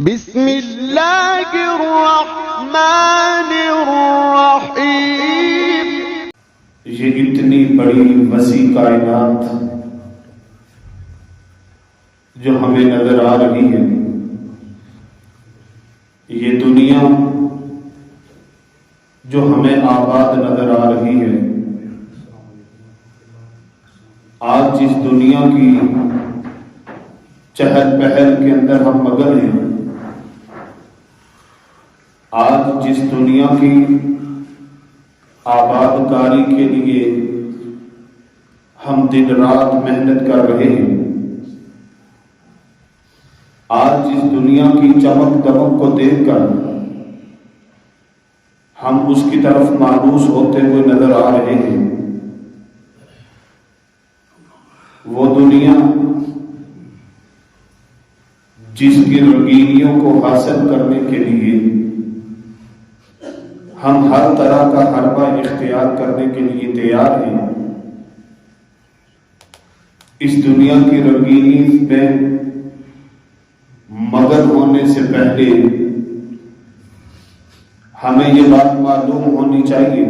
بسم اللہ الرحمن الرحیم۔ یہ اتنی بڑی وسیع کائنات جو ہمیں نظر آ رہی ہے، یہ دنیا جو ہمیں آباد نظر آ رہی ہے، آج جس دنیا کی چہل پہل کے اندر ہم مگن ہیں، آج جس دنیا کی آباد کاری کے لیے ہم دن رات محنت کر رہے ہیں، آج جس دنیا کی چمک دمک کو دیکھ کر ہم اس کی طرف مانوس ہوتے ہوئے نظر آ رہے ہیں، وہ دنیا جس کی رنگینیوں کو حاصل کرنے کے لیے ہم ہر طرح کا حربہ اختیار کرنے کے لیے تیار ہیں، اس دنیا کی رنگینی میں مگن ہونے سے پہلے ہمیں یہ بات معلوم ہونی چاہیے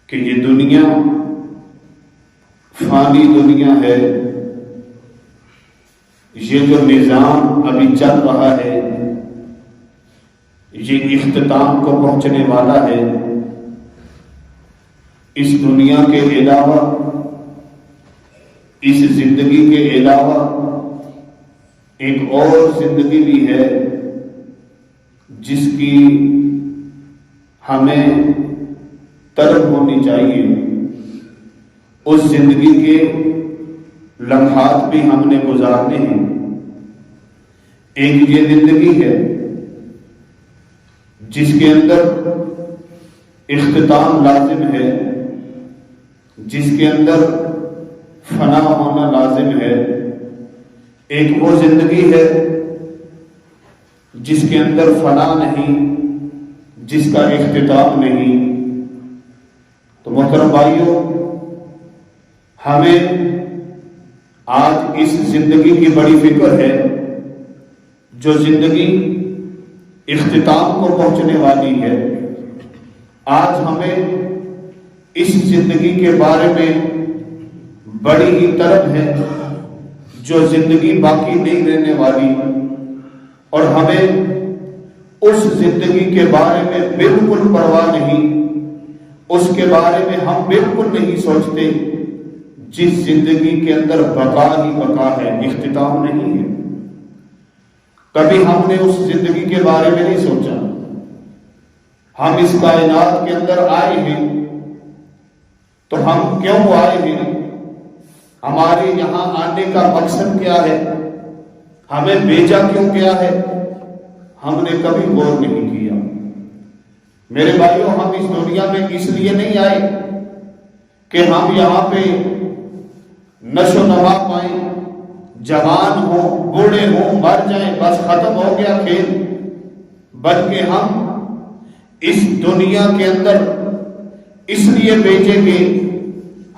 کہ یہ دنیا فانی دنیا ہے، یہ جو نظام ابھی چل رہا ہے یہ اختتام کو پہنچنے والا ہے۔ اس دنیا کے علاوہ، اس زندگی کے علاوہ ایک اور زندگی بھی ہے جس کی ہمیں طلب ہونی چاہیے، اس زندگی کے لمحات بھی ہم نے گزارنے ہیں۔ ایک یہ زندگی ہے جس کے اندر اختتام لازم ہے، جس کے اندر فنا ہونا لازم ہے۔ ایک وہ زندگی ہے جس کے اندر فنا نہیں، جس کا اختتام نہیں۔ تو محترم بھائیوں، ہمیں آج اس زندگی کی بڑی فکر ہے جو زندگی اختتام کو پہنچنے والی ہے۔ آج ہمیں اس زندگی کے بارے میں بڑی ہی طلب ہے جو زندگی باقی نہیں رہنے والی، اور ہمیں اس زندگی کے بارے میں بالکل پرواہ نہیں، اس کے بارے میں ہم بالکل نہیں سوچتے جس زندگی کے اندر بقا ہی بقا ہے، اختتام نہیں ہے۔ کبھی ہم نے اس زندگی کے بارے میں نہیں سوچا۔ ہم اس کائنات کے اندر آئے ہیں تو ہم کیوں آئے ہیں؟ ہمارے یہاں آنے کا مقصد کیا ہے؟ ہمیں بھیجا کیوں گیا ہے؟ ہم نے کبھی غور نہیں کیا۔ میرے بھائیوں، ہم اس دنیا میں اس لیے نہیں آئے کہ ہم یہاں پہ نشو و نما پائیں، جوان ہوں، بوڑھے ہوں، مر جائیں، بس ختم ہو گیا کھیل، بلکہ ہم اس دنیا کے اندر اس لیے بھیجے گئے،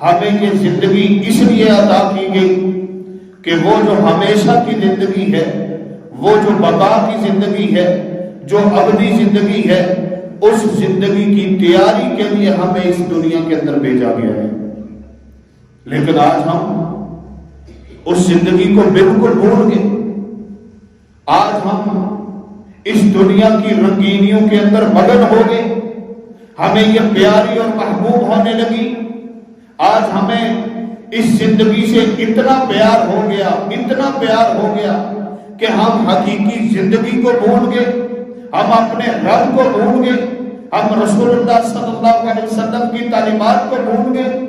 ہمیں یہ زندگی اس لیے عطا کی گئی کہ وہ جو ہمیشہ کی زندگی ہے، وہ جو بقا کی زندگی ہے، جو ابدی زندگی ہے، اس زندگی کی تیاری کے لیے ہمیں اس دنیا کے اندر بھیجا گیا ہے۔ لیکن آج ہم اس زندگی کو بالکل بھول گئے۔ آج ہم اس دنیا کی رنگینیوں کے اندر مگن ہو گئے، ہمیں یہ پیاری اور محبوب ہونے لگی۔ آج ہمیں اس زندگی سے اتنا پیار ہو گیا، اتنا پیار ہو گیا کہ ہم حقیقی زندگی کو بھول گئے، ہم اپنے رب کو بھول گئے، ہم رسول اللہ صلی اللہ علیہ وسلم کی تعلیمات کو بھول گئے۔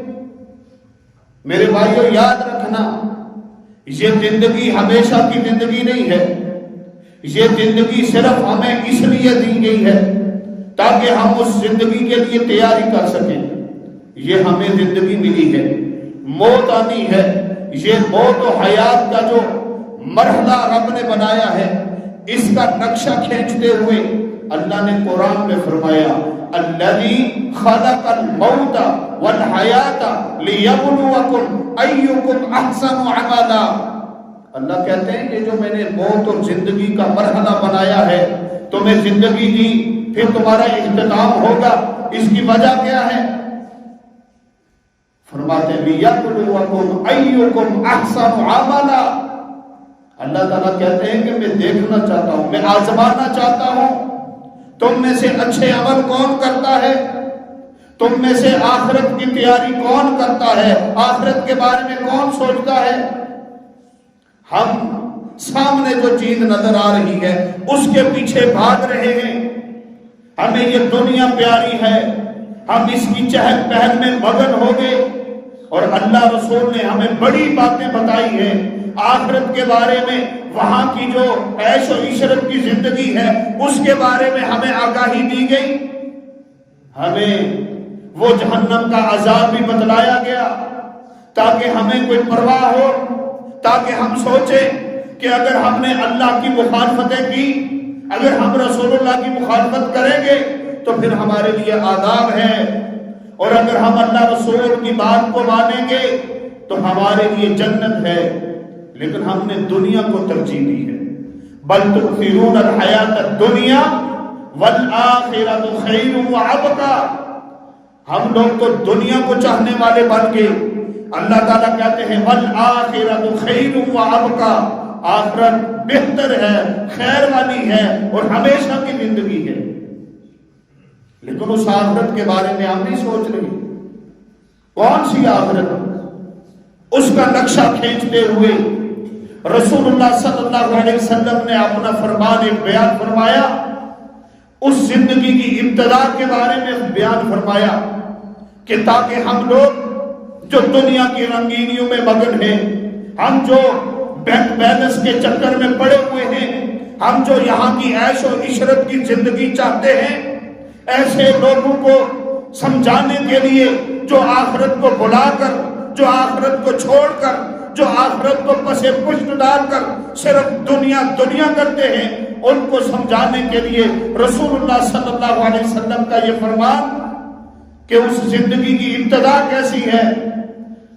میرے بھائیوں، یاد رکھنا، یہ زندگی ہمیشہ کی زندگی نہیں ہے۔ یہ زندگی صرف ہمیں اس لیے دی گئی ہے تاکہ ہم اس زندگی کے لیے تیاری کر سکیں۔ یہ ہمیں زندگی ملی ہے، موت آنی ہے۔ یہ موت و حیات کا جو مرحلہ رب نے بنایا ہے، اس کا نقشہ کھینچتے ہوئے اللہ نے قرآن میں فرمایا، الذی خلق الموت والحیات لیبلوکم ایکم احسن عملا۔ اللہ کہتے ہیں کہ جو میں نے موت اور زندگی کا مرحلہ بنایا ہے، تمہیں زندگی دی، پھر تمہارا اختتام ہوگا، اس کی وجہ کیا ہے؟ فرماتے ہیں لِيَبْلُوَكُمْ أَيُّكُمْ أَحْسَنُ عَمَلًا۔ اللہ تعالیٰ کہتے ہیں کہ میں دیکھنا چاہتا ہوں، میں آزمانا چاہتا ہوں تم میں سے اچھے عمل کون کرتا ہے، تم میں سے آخرت کی تیاری کون کرتا ہے، آخرت کے بارے میں کون سوچتا ہے۔ ہم سامنے جو چیز نظر آ رہی ہے اس کے پیچھے بھاگ رہے ہیں، ہمیں یہ دنیا پیاری ہے، ہم اس کی چہل پہل میں مگن ہو گئے، اور اللہ رسول نے ہمیں بڑی باتیں بتائی ہیں آخرت کے بارے میں، وہاں کی جو عیش و عشرت کی زندگی ہے اس کے بارے میں ہمیں آگاہی دی گئی، ہمیں وہ جہنم کا عذاب بھی بتلایا گیا تاکہ ہمیں کوئی پرواہ ہو، تاکہ ہم سوچیں کہ اگر ہم نے اللہ کی مخالفتیں کی، اگر ہم رسول اللہ کی مخالفت کریں گے تو پھر ہمارے لیے عذاب ہے، اور اگر ہم اللہ رسول کی بات کو مانیں گے تو ہمارے لیے جنت ہے۔ لیکن ہم نے دنیا کو ترجیح دی ہے، بل تؤثرون الحیات الدنیا والآخرۃ خیر وابقیٰ۔ ہم لوگ تو دنیا کو چاہنے والے بن گئے، اللہ تعالیٰ کہتے ہیں والآخرۃ خیر وابقیٰ، آخرت بہتر ہے، خیر والی ہے اور ہمیشہ کی زندگی ہے۔ لیکن اس آخرت کے بارے میں ہم نہیں سوچ رہے، کون سی آخرت؟ اس کا نقشہ کھینچتے ہوئے رسول اللہ صلی اللہ علیہ وسلم نے اپنا فرمان ایک بیان فرمایا، اس زندگی کی ابتدا کے بارے میں بیان فرمایا کہ تاکہ ہم لوگ جو دنیا کی رنگینیوں میں مگن ہیں، ہم جو بینک بیلنس کے چکر میں پڑے ہوئے ہیں، ہم جو یہاں کی عیش و عشرت کی زندگی چاہتے ہیں، ایسے لوگوں کو سمجھانے کے لیے جو آخرت کو بلا کر، جو آخرت کو چھوڑ کر، جو آخرت کو پسے پشت ڈال کر صرف دنیا دنیا کرتے ہیں، ان کو سمجھانے کے لیے رسول اللہ صلی اللہ علیہ وسلم کا یہ فرمان کہ اس زندگی کی ابتدا کیسی ہے۔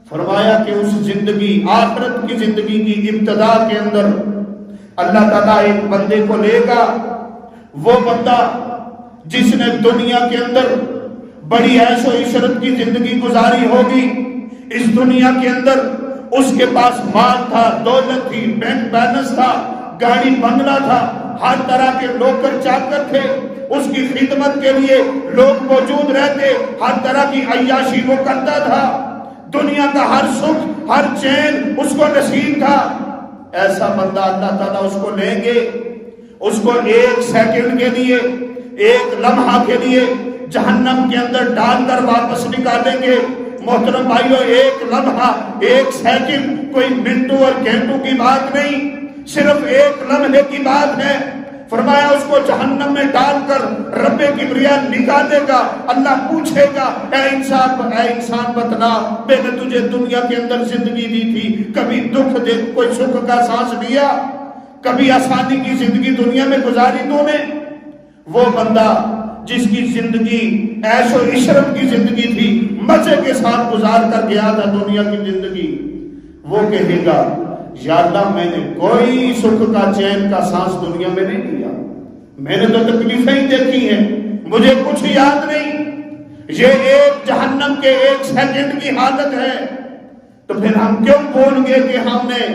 فرمایا کہ اس زندگی، آخرت کی زندگی کی ابتدا کے اندر اللہ تعالیٰ ایک بندے کو لے گا، وہ بندہ جس نے دنیا کے اندر بڑی عیش و عشرت کی زندگی گزاری ہوگی، اس دنیا کے اندر اس کے پاس مال تھا، دولت تھی، بینک بیلنس تھا، گاڑی بنگلہ تھا، ہر طرح کے نوکر چاکر تھے، اس کی خدمت کے لیے لوگ موجود رہتے، ہر طرح کی عیاشی وہ کرتا تھا، دنیا کا ہر سکھ، ہر چین اس کو نصیب تھا۔ ایسا بندہ اللہ تعالیٰ اس کو لیں گے، اس کو ایک سیکنڈ کے لیے، ایک لمحہ کے لیے جہنم کے اندر ڈال کر واپس نکالیں گے۔ محترم بھائیو، ایک لمحہ، ایک سیکنڈ کوئی منٹوں اور گھنٹوں کی بات نہیں، صرف ایک لمحے کی بات ہے۔ فرمایا اس کو جہنم میں ڈال کر رب کبریا نکالے گا، اللہ پوچھے گا اے انسان بتلا، میں نے تجھے دنیا کے اندر زندگی دی تھی، کبھی دکھ دے کوئی سکھ کا سانس لیا، کبھی آسانی کی زندگی دنیا میں گزاری تو نے؟ وہ بندہ جس کی زندگی عیش و عشرت کی زندگی تھی، مزے کے ساتھ گزار کر گیا تھا دنیا کی زندگی، وہ کہے گا یا اللہ میں نے کوئی سکھ کا چین کا سانس دنیا میں نہیں لیا، میں نے تو تکلیفیں ہی دیکھی ہیں، مجھے کچھ یاد نہیں۔ یہ ایک جہنم کے ایک سیکنڈ کی حالت ہے، تو پھر ہم کیوں بول گے کہ ہم نے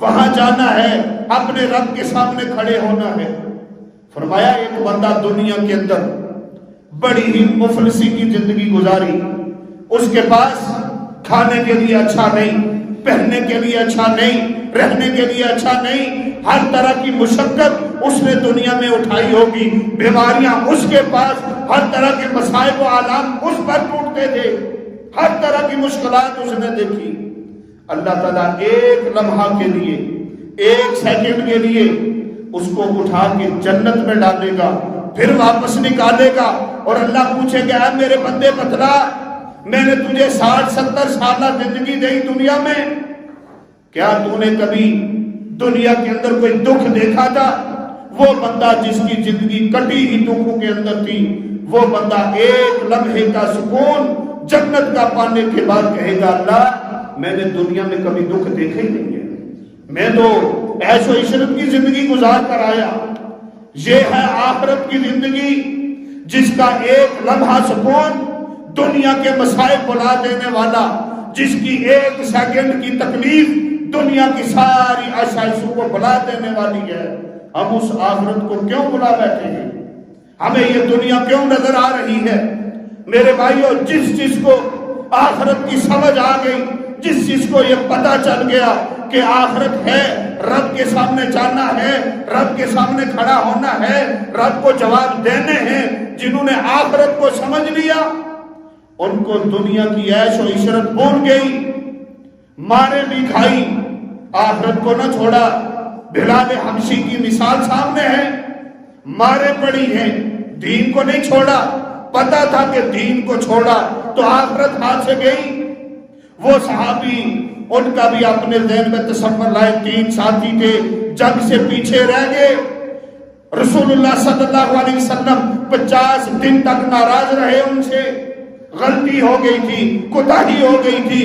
وہاں جانا ہے، اپنے رب کے سامنے کھڑے ہونا ہے۔ فرمایا ایک بندہ دنیا کے اندر بڑی ہی مفلسی کی زندگی گزاری، اس کے پاس کھانے کے لیے اچھا نہیں، پہننے کے لیے اچھا نہیں، رہنے کے لیے اچھا نہیں، ہر طرح کی مشقت اس نے دنیا میں اٹھائی ہوگی، بیماریاں اس کے پاس، ہر طرح کے مصائب و آلام اس پر ٹوٹتے تھے، ہر طرح کی مشکلات اس نے دیکھی۔ اللہ تعالیٰ ایک لمحہ کے لیے، ایک سیکنڈ کے لیے اس کو اٹھا کے جنت میں ڈالے گا، پھر واپس نکالے گا، اور اللہ پوچھے گا اے میرے بندے بتلا، میں نے تجھے 60-70 سالہ زندگی دی دنیا میں، کیا تو نے کبھی دنیا کے اندر کوئی دکھ دیکھا تھا؟ وہ بندہ جس کی زندگی کٹی ہی دکھوں کے اندر تھی، وہ بندہ ایک لمحے کا سکون جنت کا پانے کے بعد کہے گا اللہ میں نے دنیا میں کبھی دکھ دیکھے ہی نہیں ہے، میں تو عیش و عشرت کی زندگی گزار کر آیا. یہ ہے آخرت کی زندگی جس کا ایک لمحہ سکون دنیا کے مسائل بلا دینے والا، جس کی ایک سیکنڈ کی تکلیف دنیا کی ساری آسائشوں کو بلا دینے والی ہے. ہم اس آخرت کو کیوں بلا بیٹھے ہیں؟ ہمیں یہ دنیا کیوں نظر آ رہی ہے؟ میرے بھائیو، جس چیز کو آخرت کی سمجھ آ گئی، جس چیز کو یہ پتہ چل گیا کہ آخرت ہے، رب کے سامنے جانا ہے، رب کے سامنے کھڑا ہونا ہے، رب کو جواب دینے ہیں، جنہوں نے آخرت کو سمجھ لیا ان کو دنیا کی عیش و عشرت بھول گئی، مارے بھی کھائی، آخرت کو نہ چھوڑا. بلال حبشی کی مثال سامنے ہے، مارے پڑی ہیں، دین کو نہیں چھوڑا. پتا تھا کہ دین کو چھوڑا تو آخرت ہاتھ سے گئی. وہ صحابی، ان کا بھی اپنے ذہن میں تصور لائے، 3 ساتھی تھے، جنگ سے پیچھے رہ گئے. رسول اللہ صلی اللہ علیہ وسلم 50 دن تک ناراض رہے ان سے. غلطی ہو گئی تھی، کوتاہی ہو گئی تھی.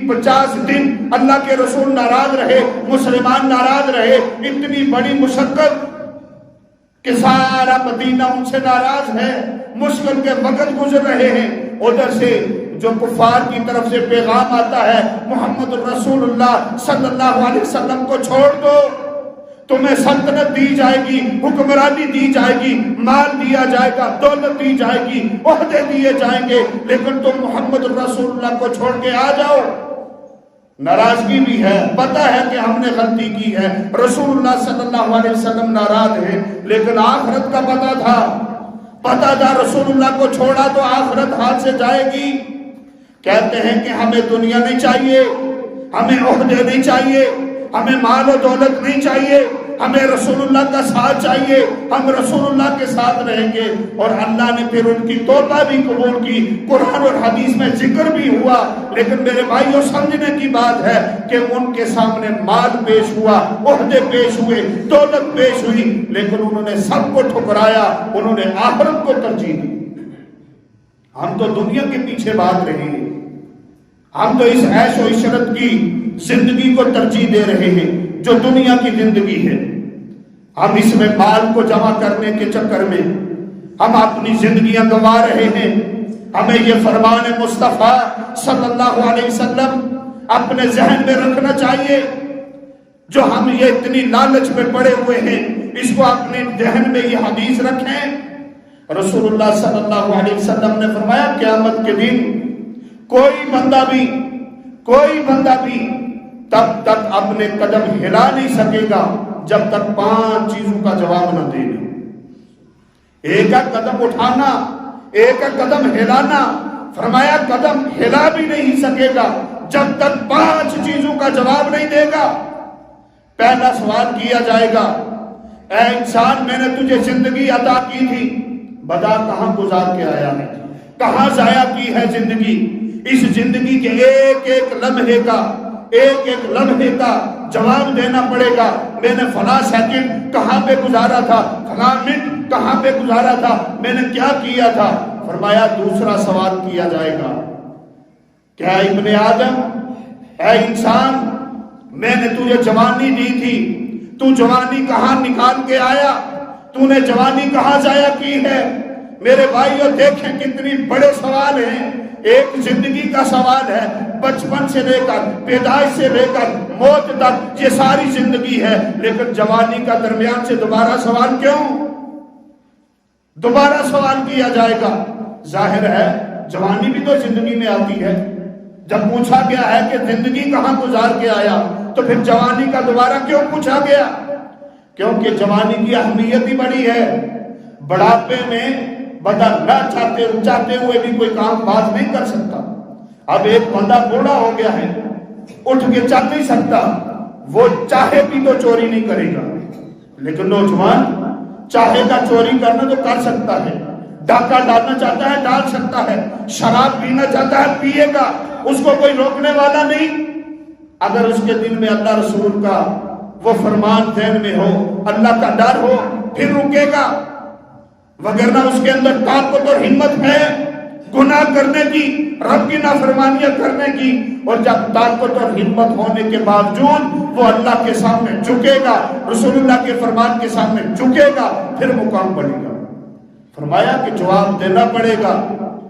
50 دن اللہ کے رسول ناراض رہے، مسلمان ناراض رہے. اتنی بڑی مشقت کہ سارا مدینہ ان سے ناراض ہے، مشکل کے وقت گزر رہے ہیں. ادھر سے جو کفار کی طرف سے پیغام آتا ہے، محمد رسول اللہ صلی اللہ علیہ وسلم کو چھوڑ دو، تمہیں سلطنت دی جائے گی، حکمرانی دی جائے گی، مال دیا جائے گا، دولت دی جائے گی، عہدے دیے جائیں گے، لیکن تم محمد رسول اللہ کو چھوڑ کے آ جاؤ. ناراضگی بھی ہے، پتہ ہے کہ ہم نے غلطی کی ہے، رسول اللہ صلی اللہ علیہ وسلم ناراض ہیں، لیکن آخرت کا پتہ تھا رسول اللہ کو چھوڑا تو آخرت ہاتھ سے جائے گی. کہتے ہیں کہ ہمیں دنیا نہیں چاہیے، ہمیں عہدے نہیں چاہیے، ہمیں مال و دولت نہیں چاہیے، ہمیں رسول اللہ کا ساتھ چاہیے، ہم رسول اللہ کے ساتھ رہیں گے. اور اللہ نے پھر ان کی توبہ بھی قبول کی، قرآن اور حدیث میں ذکر بھی ہوا. لیکن میرے بھائیوں، سمجھنے کی بات ہے کہ ان کے سامنے مال پیش ہوا، عہدے پیش ہوئے، دولت پیش ہوئی، لیکن انہوں نے سب کو ٹھکرایا، انہوں نے آخرت کو ترجیح دی. ہم تو دنیا کے پیچھے بھاگ رہے ہیں، ہم تو اس عیش و عشرت کی زندگی کو ترجیح دے رہے ہیں جو دنیا کی زندگی ہے. ہم اس میں مال کو جمع کرنے کے چکر میں ہم اپنی زندگیاں گنوا رہے ہیں. ہمیں یہ فرمان مصطفیٰ صلی اللہ علیہ وسلم اپنے ذہن میں رکھنا چاہیے. جو ہم یہ اتنی لالچ میں پڑے ہوئے ہیں، اس کو اپنے ذہن میں یہ حدیث رکھیں. رسول اللہ صلی اللہ علیہ وسلم نے فرمایا، قیامت کے دن کوئی بندہ بھی تب تک اپنے قدم ہلا نہیں سکے گا جب تک 5 چیزوں کا جواب نہ دے. ایک قدم اٹھانا، ایک قدم ہلانا. فرمایا قدم ہلا بھی نہیں سکے گا جب تک 5 چیزوں کا جواب نہیں دے گا. پہلا سوال کیا جائے گا، اے انسان، میں نے تجھے زندگی عطا کی تھی، بتا کہاں گزار کے آیا ہے، کہاں ضائع کی ہے زندگی. اس زندگی کے ایک لمحے کا جواب دینا پڑے گا. میں نے فلاں سیکنڈ کہاں پہ گزارا تھا، فلاں منٹ کہاں پہ گزارا تھا، میں نے کیا کیا تھا. فرمایا دوسرا سوال کیا جائے گا، کیا ابن آدم، اے انسان، میں نے تجھے جوانی دی تھی، تو جوانی کہاں نکال کے آیا، تو نے جوانی کہاں ضائع کی ہے. میرے بھائیو، دیکھیں کتنی بڑے سوال ہیں. ایک زندگی کا سوال ہے، بچپن سے لے کر پیدائش سے لے کر موت تک یہ ساری زندگی ہے. لیکن جوانی کا درمیان سے دوبارہ سوال کیوں؟ دوبارہ سوال کیا جائے گا. ظاہر ہے جوانی بھی تو زندگی میں آتی ہے. جب پوچھا گیا ہے کہ زندگی کہاں گزار کے آیا، تو پھر جوانی کا دوبارہ کیوں پوچھا گیا؟ کیونکہ جوانی کی اہمیت ہی بڑی ہے. بڑھاپے میں بندہ نہ چاہتے ہوئے بھی کوئی کام باز نہیں کر سکتا. اب ایک بندہ بوڑھا ہو گیا ہے، اٹھ کے چل نہیں سکتا، وہ چاہے بھی تو چوری نہیں کرے گا. لیکن نوجوان چاہے گا چوری کرنا تو کر سکتا ہے، ڈاکہ ڈالنا چاہتا ہے ڈال سکتا ہے، شراب پینا چاہتا ہے پیے گا، اس کو کوئی روکنے والا نہیں. اگر اس کے دل میں اللہ رسول کا وہ فرمان ذہن میں ہو، اللہ کا ڈر ہو، پھر رکے گا. وگرنہ اس کے اندر طاقت اور ہمت ہے گناہ کرنے کی، رب کی نافرمانیاں کرنے کی، اور جب طاقت اور ہمت ہونے کے باوجود وہ اللہ کے سامنے جھکے گا، رسول اللہ کے فرمان کے سامنے جھکے گا، پھر مقام بڑھے گا۔ فرمایا کہ جواب دینا پڑے گا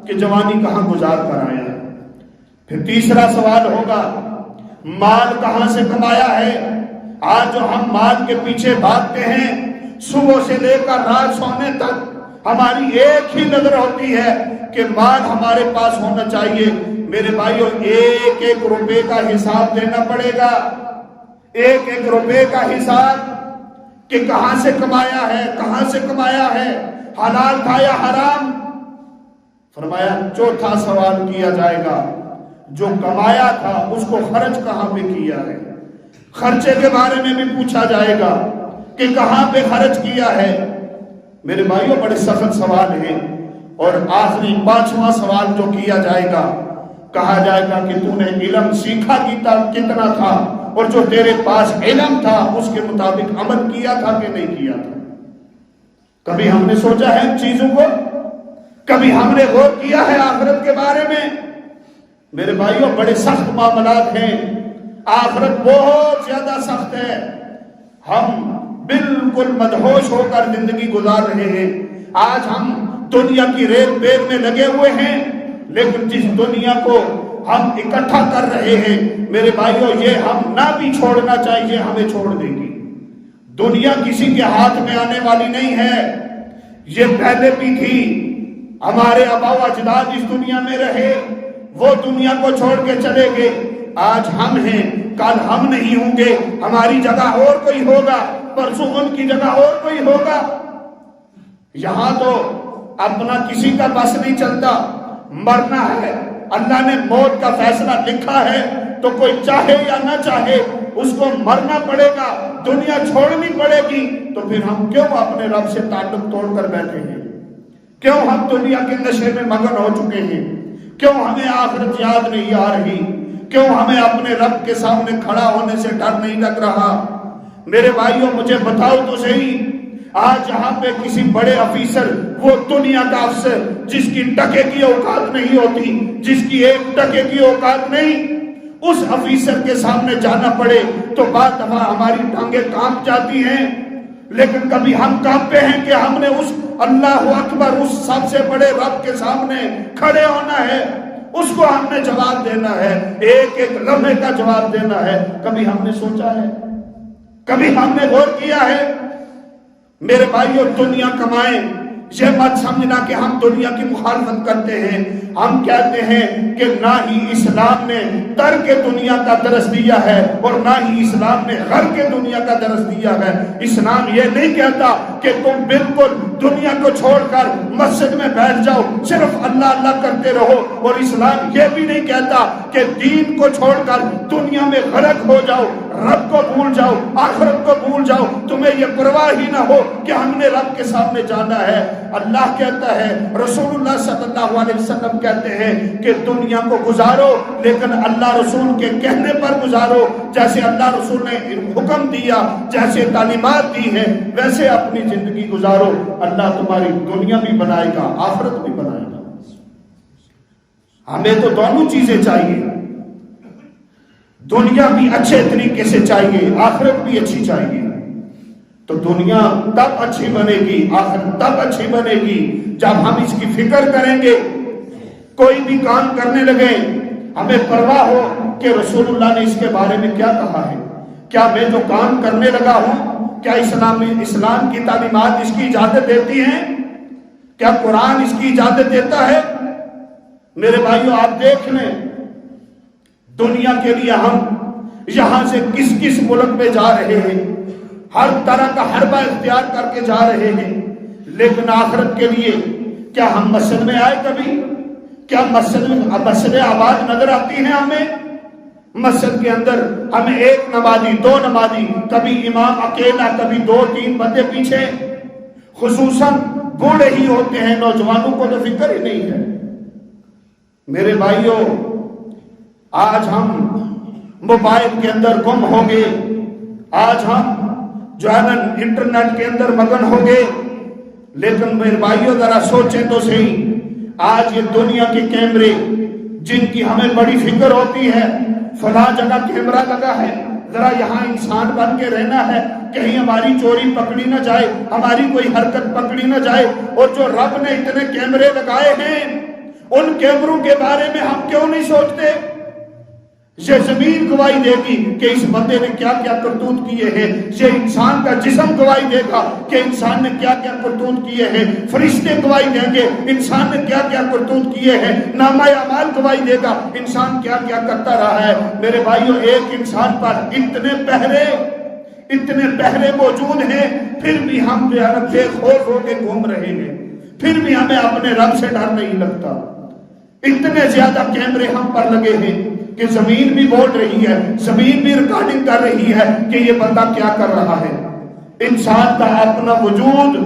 کہ جوانی کہاں گزار کر آیا ہے۔ پھر تیسرا سوال ہوگا، مال کہاں سے کمایا ہے؟ آج جو ہم مال کے پیچھے بھاگتے ہیں، صبح سے لے کر رات سونے تک ہماری ایک ہی نظر ہوتی ہے کہ مال ہمارے پاس ہونا چاہیے۔ میرے بھائیوں، ایک ایک روپے کا حساب دینا پڑے گا، ایک ایک روپے کا حساب کہ کہاں سے کمایا ہے، کہاں سے کمایا ہے، حلال تھا یا حرام۔ فرمایا چوتھا سوال کیا جائے گا، جو کمایا تھا اس کو خرچ کہاں پہ کیا ہے؟ خرچے کے بارے میں بھی پوچھا جائے گا کہ کہاں پہ خرچ کیا ہے۔ میرے بھائیوں، بڑے سخت سوال ہیں۔ اور آخری پانچواں سوال جو کیا جائے گا، کہا جائے گا کہ تو نے علم سیکھا کتنا تھا، اور جو تیرے پاس علم تھا اس کے مطابق عمل کیا تھا کہ نہیں کیا تھا۔ کبھی ہم نے سوچا ہے ان چیزوں کو؟ کبھی ہم نے غور کیا ہے آخرت کے بارے میں؟ میرے بھائیوں، بڑے سخت معاملات ہیں، آخرت بہت زیادہ سخت ہے۔ ہم بالکل مدہوش ہو کر زندگی گزار رہے ہیں۔ آج ہم دنیا کی ریل پیر میں لگے ہوئے ہیں، لیکن جس دنیا کو ہم اکٹھا کر رہے ہیں، میرے بھائیوں، یہ ہم نہ بھی چھوڑنا چاہیے، ہمیں چھوڑ دے گی۔ دنیا کسی کے ہاتھ میں آنے والی نہیں ہے، یہ پہلے بھی تھی۔ ہمارے آبا و اجداد اس دنیا میں رہے، وہ دنیا کو چھوڑ کے چلے گئے۔ آج ہم ہیں، کل ہم نہیں ہوں گے، ہماری جگہ اور کوئی ہوگا، پرسوں ان کی جگہ اور کوئی ہوگا۔ یہاں تو اپنا کسی کا بس نہیں چلتا، مرنا ہے۔ اللہ نے موت کا فیصلہ لکھا ہے تو کوئی چاہے یا نہ چاہے اس کو مرنا پڑے گا، دنیا چھوڑنی پڑے گی۔ تو پھر ہم کیوں اپنے رب سے تعلق توڑ کر بیٹھے ہیں؟ کیوں ہم دنیا کے نشے میں مگن ہو چکے ہیں؟ کیوں ہمیں آخرت یاد نہیں آ رہی؟ کیوں ہمیں اپنے رب کے سامنے کھڑا ہونے سے ڈر نہیں لگ رہا؟ میرے بھائیوں، مجھے بتاؤ تو صحیح، آج یہاں پہ کسی بڑے افیسر، وہ دنیا کا افسر جس کی ٹکے کی اوقات نہیں ہوتی، جس کی ایک ٹکے کی اوقات نہیں، اس افیسر کے سامنے جانا پڑے تو بعض دفعہ ہماری ٹانگیں کانپ جاتی ہیں۔ لیکن کبھی ہم کانپتے ہیں کہ ہم نے اس اللہ اکبر، اس سب سے بڑے رب کے سامنے کھڑے ہونا ہے، اس کو ہم نے جواب دینا ہے، ایک ایک لمحے کا جواب دینا ہے۔ کبھی ہم نے سوچا ہے؟ کبھی ہم نے غور کیا ہے؟ میرے بھائیوں، دنیا کمائیں، یہ مت سمجھنا کہ ہم دنیا کی مخالفت کرتے ہیں۔ ہم کہتے ہیں کہ نہ ہی اسلام نے ترک دنیا کا درس دیا ہے اور نہ ہی اسلام نے غرق دنیا کا درس دیا ہے۔ اسلام یہ نہیں کہتا کہ تم بالکل دنیا کو چھوڑ کر مسجد میں بیٹھ جاؤ، صرف اللہ اللہ کرتے رہو، اور اسلام یہ بھی نہیں کہتا کہ دین کو چھوڑ کر دنیا میں غرق ہو جاؤ، رب کو بھول جاؤ، آخرت کو بھول جاؤ، تمہیں یہ پرواہ ہی نہ ہو کہ ہم نے رب کے سامنے جانا ہے۔ اللہ کہتا ہے، رسول اللہ صلی اللہ علیہ وسلم کہتے ہیں کہ دنیا کو گزارو لیکن اللہ رسول کے کہنے پر گزارو، جیسے اللہ رسول نے حکم دیا، جیسے تعلیمات دی ہیں ویسے اپنی زندگی گزارو۔ اللہ تمہاری دنیا بھی بنائے گا، آخرت بھی بنائے گا۔ ہمیں تو دونوں چیزیں چاہیے، دنیا بھی اچھے طریقے سے چاہیے، آخرت بھی اچھی چاہیے۔ تو دنیا تب اچھی بنے گی، آخرت تب اچھی بنے گی جب ہم اس کی فکر کریں گے۔ کوئی بھی کام کرنے لگے ہمیں پرواہ ہو کہ رسول اللہ نے اس کے بارے میں کیا کہا ہے، کیا میں جو کام کرنے لگا ہوں کیا اسلام کی تعلیمات اس کی اجازت دیتی ہیں، کیا قرآن اس کی اجازت دیتا ہے؟ میرے بھائیوں، آپ دیکھ لیں دنیا کے لیے ہم یہاں سے کس کس ملک میں جا رہے ہیں، ہر طرح کا حربہ اختیار کر کے جا رہے ہیں، لیکن آخرت کے لیے کیا ہم مسجد میں آئے کبھی؟ کیا مسجد آباد نظر آتی ہیں ہمیں؟ مسجد کے اندر ہمیں ایک نمازی، دو نمازی، کبھی امام اکیلا، کبھی دو تین بندے پیچھے، خصوصاً بوڑھے ہی ہوتے ہیں، نوجوانوں کو تو فکر ہی نہیں ہے۔ میرے بھائیوں، آج ہم موبائل کے اندر گم ہو گئے، آج ہم جو ہے نا انٹرنیٹ کے اندر مگن ہو گئے، لیکن میرے بھائیوں ذرا سوچیں تو صحیح، آج یہ دنیا کے کیمرے جن کی ہمیں بڑی فکر ہوتی ہے، فلاں جگہ کیمرہ لگا ہے، ذرا یہاں انسان بن کے رہنا ہے، کہیں ہماری چوری پکڑی نہ جائے، ہماری کوئی حرکت پکڑی نہ جائے۔ اور جو رب نے اتنے کیمرے لگائے ہیں، ان کیمروں کے بارے میں ہم کیوں نہیں سوچتے؟ یہ زمین گواہی دے گی کہ اس بندے نے کیا کیا کرتوت کیے ہیں، یہ انسان کا جسم گواہی دے گا کہ انسان نے کیا کیا کرتوت کیے ہیں، فرشتے گواہی دیں گے انسان نے کیا کیا کرتوت کیے ہیں، نامہ اعمال گواہی دے گا انسان کیا کیا کرتا رہا ہے۔ میرے بھائیوں، ایک انسان پر اتنے پہرے موجود ہیں، پھر بھی ہم جو ہے بے خوف ہو کے گھوم رہے ہیں، پھر بھی ہمیں اپنے رب سے ڈر نہیں لگتا۔ اتنے زیادہ کیمرے ہم پر لگے ہیں کہ زمین بھی بول رہی ہے، زمین بھی ریکارڈنگ کر رہی ہے کہ یہ بندہ کیا کر رہا ہے۔ انسان کا اپنا وجود،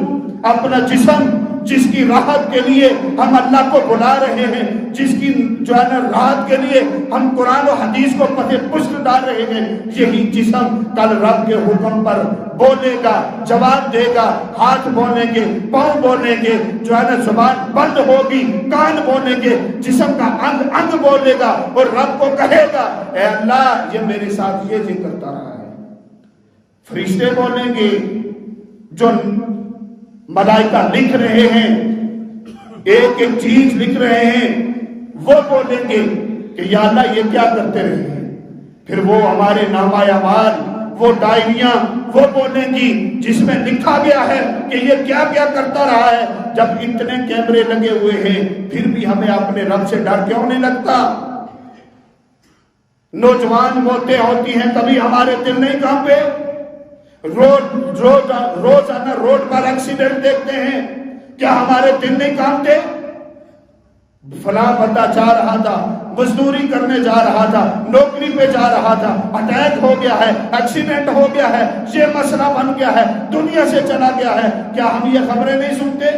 اپنا جسم، جس کی راحت کے لیے ہم اللہ کو بلا رہے ہیں، جس کی جو ہے نا راحت کے لیے ہم قرآن و حدیث کو پتے پشت ڈال رہے ہیں، یہی جسم کل رب کے حکم پر بولے گا، جواب دے گا، ہاتھ بولیں گے، پاؤں بولیں گے، جو ہے نا زبان بند ہوگی، کان بولیں گے، جسم کا انگ انگ بولے گا اور رب کو کہے گا اے اللہ یہ میرے ساتھ یہ کرتا رہا ہے۔ فرشتے بولیں گے، جو ملائکہ لکھ رہے ہیں، ایک ایک چیز لکھ رہے ہیں، وہ بولیں گے کہ یا اللہ یہ کیا کرتے رہے ہیں۔ پھر وہ ہمارے نامہ اعمال، وہ ڈائریاں وہ بولیں گی جس میں لکھا گیا ہے کہ یہ کیا کیا کرتا رہا ہے۔ جب اتنے کیمرے لگے ہوئے ہیں پھر بھی ہمیں اپنے رب سے ڈر کیوں نہیں لگتا؟ نوجوان موتیں ہوتی ہیں کبھی ہمارے دل نہیں کانپے؟ روزانہ روڈ پر ایکسیڈنٹ دیکھتے ہیں، کیا ہمارے دل نہیں کانپتے؟ فلاں بندہ جا رہا تھا، مزدوری کرنے جا رہا تھا، نوکری پہ جا رہا تھا، اٹیک ہو گیا ہے، ایکسیڈنٹ ہو گیا ہے، یہ مسئلہ بن گیا ہے، دنیا سے چلا گیا ہے، کیا ہم یہ خبریں نہیں سنتے؟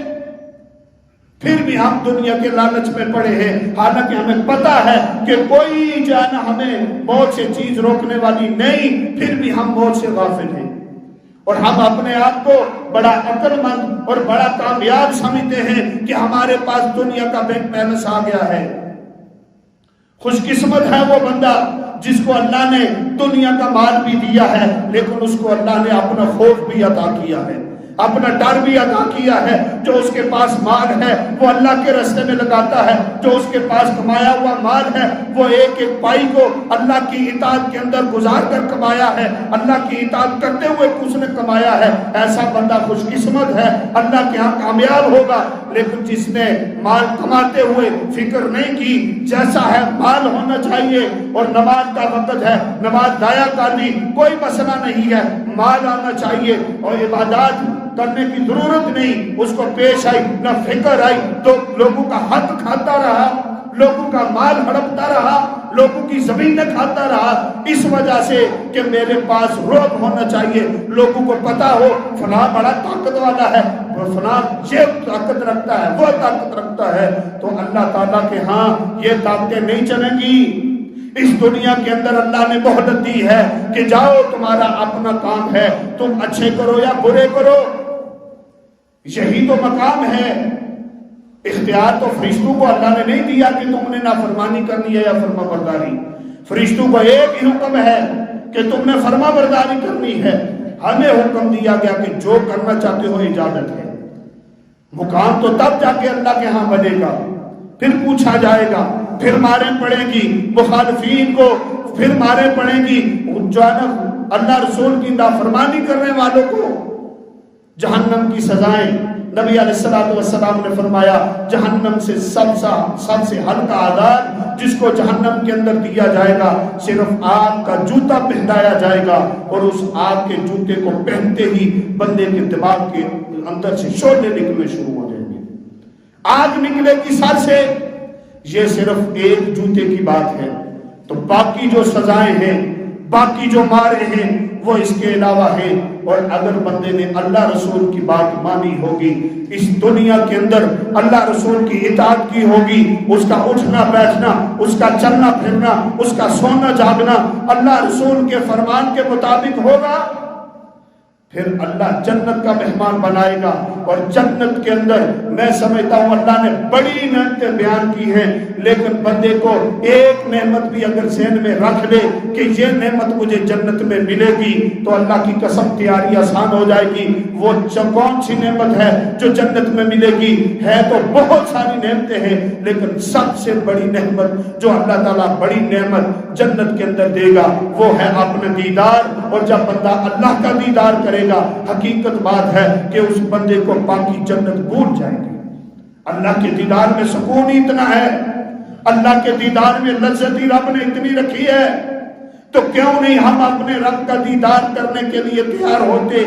پھر بھی ہم دنیا کے لالچ میں پڑے ہیں، حالانکہ ہمیں پتا ہے کہ کوئی جانا ہمیں موت سے چیز روکنے والی نہیں، پھر بھی ہم موت سے غافل ہیں اور ہم اپنے آپ کو بڑا عقل مند اور بڑا کامیاب سمجھتے ہیں کہ ہمارے پاس دنیا کا بینک بیلنس آ گیا ہے۔ خوش قسمت ہے وہ بندہ جس کو اللہ نے دنیا کا مال بھی دیا ہے لیکن اس کو اللہ نے اپنا خوف بھی عطا کیا ہے، اپنا ڈر بھی عطا کیا ہے۔ جو اس کے پاس مال ہے وہ اللہ کے راستے میں لگاتا ہے، جو اس کے پاس کمایا ہوا مال ہے وہ ایک ایک پائی کو اللہ کی اطاعت کے اندر گزار کر کمایا ہے، اللہ کی اطاعت کرتے ہوئے اس نے کمایا ہے۔ ایسا بندہ خوش قسمت ہے، اللہ کے ہاں کامیاب ہوگا۔ لیکن جس نے مال کماتے ہوئے فکر نہیں کی، جیسا ہے مال ہونا چاہیے اور نماز کا وقت ہے، نماز ضائع کر دی، کوئی مسئلہ نہیں ہے، مال آنا چاہیے اور عبادات کرنے کی ضرورت نہیں، اس کو پیش آئی نہ فکر آئی تو لوگوں کا حق کھاتا رہا، لوگوں کا مال ہڑپتا رہا، لوگوں کی زمینیں کھاتا رہا، اس وجہ سے کہ میرے پاس روب ہونا چاہیے، لوگوں کو پتا ہو فلاں بڑا طاقت والا ہے، فلاں یہ طاقت رکھتا ہے، وہ طاقت رکھتا ہے، تو اللہ تعالیٰ کے ہاں یہ طاقتیں نہیں چلیں گی۔ اس دنیا کے اندر اللہ نے مہلت دی ہے کہ جاؤ تمہارا اپنا کام ہے، تم اچھے کرو یا برے کرو، یہی تو مقام ہے۔ اختیار تو فرشتوں کو اللہ نے نہیں دیا کہ تم نے نافرمانی کرنی ہے یا فرما برداری، فرشتوں کو ایک ہی حکم ہے کہ تم نے فرما برداری کرنی ہے۔ ہمیں حکم دیا گیا کہ جو کرنا چاہتے ہو اجازت ہے۔ مقام تو تب جا کے اللہ کے ہاں بنے گا، پھر پوچھا جائے گا، پھر ماریں پڑیں گی مخالفین کو، پھر ماریں پڑیں گی جو ہے نا اللہ رسول کی نافرمانی کرنے والوں کو، جہنم کی سزائیں۔ نبی علیہ السلام نے فرمایا جہنم سے سب سے ہلکا عذاب جس کو جہنم کے اندر دیا جائے گا، صرف آگ کا جوتا پہنایا جائے گا اور اس آگ کے جوتے کو پہنتے ہی بندے کے دماغ کے اندر سے شعلے نکلنے شروع ہو جائیں گے، آگ نکلے گی سر سے۔ یہ صرف ایک جوتے کی بات ہے، تو باقی جو سزائیں ہیں، باقی جو مارے ہیں وہ اس کے علاوہ ہے۔ اور اگر بندے نے اللہ رسول کی بات مانی ہوگی، اس دنیا کے اندر اللہ رسول کی اطاعت کی ہوگی، اس کا اٹھنا بیٹھنا، اس کا چلنا پھرنا، اس کا سونا جاگنا اللہ رسول کے فرمان کے مطابق ہوگا، پھر اللہ جنت کا مہمان بنائے گا اور جنت کے اندر میں سمجھتا ہوں اللہ نے بڑی نعمتیں بیان کی ہیں، لیکن بندے کو ایک نعمت بھی اگر ذہن میں رکھ لے کہ یہ نعمت مجھے جنت میں ملے گی تو اللہ کی قسم تیاری آسان ہو جائے گی۔ وہ کون سی نعمت ہے جو جنت میں ملے گی؟ ہے تو بہت ساری نعمتیں ہیں، لیکن سب سے بڑی نعمت جو اللہ تعالیٰ بڑی نعمت جنت کے اندر دے گا وہ ہے اپنا دیدار۔ اور جب بندہ اللہ کا دیدار کرے گا، حقیقت بات ہے کہ اس بندے کو باقی جنت بھول جائے گی۔ اللہ کے دیدار میں سکون اتنا ہے، اللہ کے دیدار میں لذت رب نے اتنی رکھی ہے، تو کیوں نہیں ہم اپنے رب کا دیدار کرنے کے لیے تیار ہوتے؟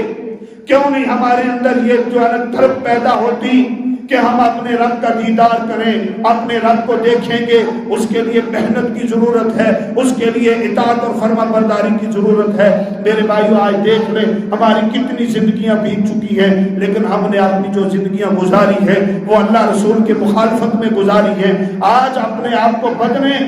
کیوں نہیں ہمارے اندر یہ جو ہے طرف پیدا ہوتی کہ ہم اپنے رب کا دیدار کریں، اپنے رب کو دیکھیں گے؟ اس کے لیے محنت کی ضرورت ہے، اس کے لیے اطاعت اور فرما برداری کی ضرورت ہے۔ میرے بھائیو آج دیکھ لیں ہماری کتنی زندگیاں بیت چکی ہیں، لیکن ہم نے اپنی جو زندگیاں گزاری ہیں وہ اللہ رسول کے مخالفت میں گزاری ہیں۔ آج اپنے آپ کو بدلیں،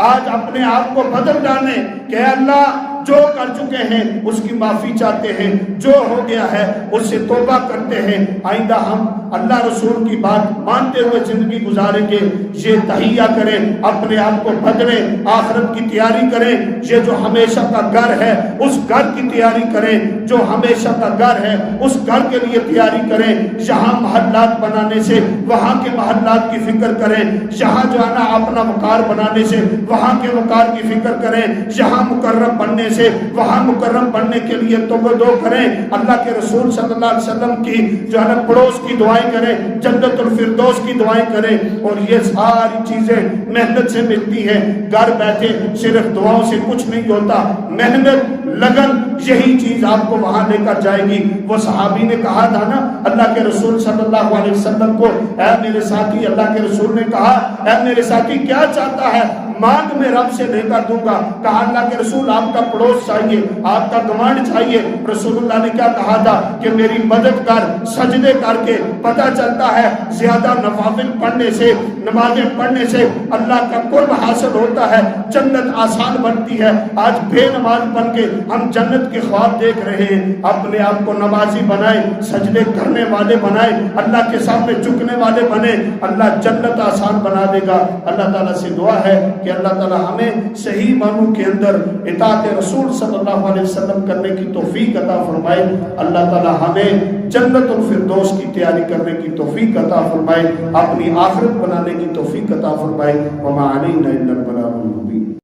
آج اپنے آپ کو بدل ڈالیں کہ اللہ جو کر چکے ہیں اس کی معافی چاہتے ہیں، جو ہو گیا ہے اس سے توبہ کرتے ہیں، آئندہ ہم اللہ رسول کی بات مانتے ہوئے زندگی گزاریں گے۔ یہ تہیہ کریں، اپنے آپ کو بدلیں، آخرت کی تیاری کریں۔ یہ جو ہمیشہ کا گھر ہے اس گھر کی تیاری کریں، جو ہمیشہ کا گھر ہے اس گھر کے لیے تیاری کریں۔ یہاں محلات بنانے سے وہاں کے محلات کی فکر کریں، یہاں جو ہے نا اپنا وقار بنانے سے وہاں کے وقار کی فکر کریں، یہاں مکرم بننے سے وہاں مکرم بننے کے لیے توبہ کریں۔ اللہ کے رسول صلی اللہ علیہ وسلم کی جو ہے نا پڑوس کی دعائیں کریں، جنت الفردوس کی دعائیں کریں، اور یہ ساری چیزیں محنت سے ملتی ہیں۔ گھر بیٹھے صرف دعاؤں سے کچھ نہیں ہوتا، محنت لگن یہی چیز آپ کو وہاں لے کر جائے گی۔ وہ صحابی نے کہا تھا نا اللہ کے رسول صلی اللہ علیہ وسلم کو، اے میرے ساتھی، اللہ کے رسول نے کہا اے میرے ساتھی کیا چاہتا ہے؟ مانگ میں رب سے لے کر دوں گا۔ کہا اللہ کے رسول آپ کا پڑوس چاہیے، آپ کا گوانڈ چاہیے۔ رسول اللہ نے کیا کہا تھا کہ میری مدد کر، سجدے کر کے۔ پتہ چلتا ہے زیادہ نوافل پڑھنے سے، نمازیں پڑھنے سے اللہ کا قرب حاصل ہوتا ہے، جنت آسان بنتی ہے۔ آج بے نماز بن کے ہم جنت کے خواب دیکھ رہے ہیں۔ اپنے آپ کو نمازی بنائیں، سجدے کرنے والے بنائیں، اللہ کے سامنے جھکنے والے بنیں، اللہ جنت آسان بنا دے گا۔ اللہ تعالیٰ سے دعا ہے کہ اللہ تعالیٰ ہمیں صحیح معنوں کے اندر اطاعت رسول صلی اللہ علیہ وسلم کرنے کی توفیق عطا فرمائے۔ اللہ تعالیٰ ہمیں جنت الفردوس کی تیاری کرنے کی توفیق عطا فرمائے، اپنی آخرت بنانے کی توفیق عطا فرمائے۔ وما علینا الا البلاغ۔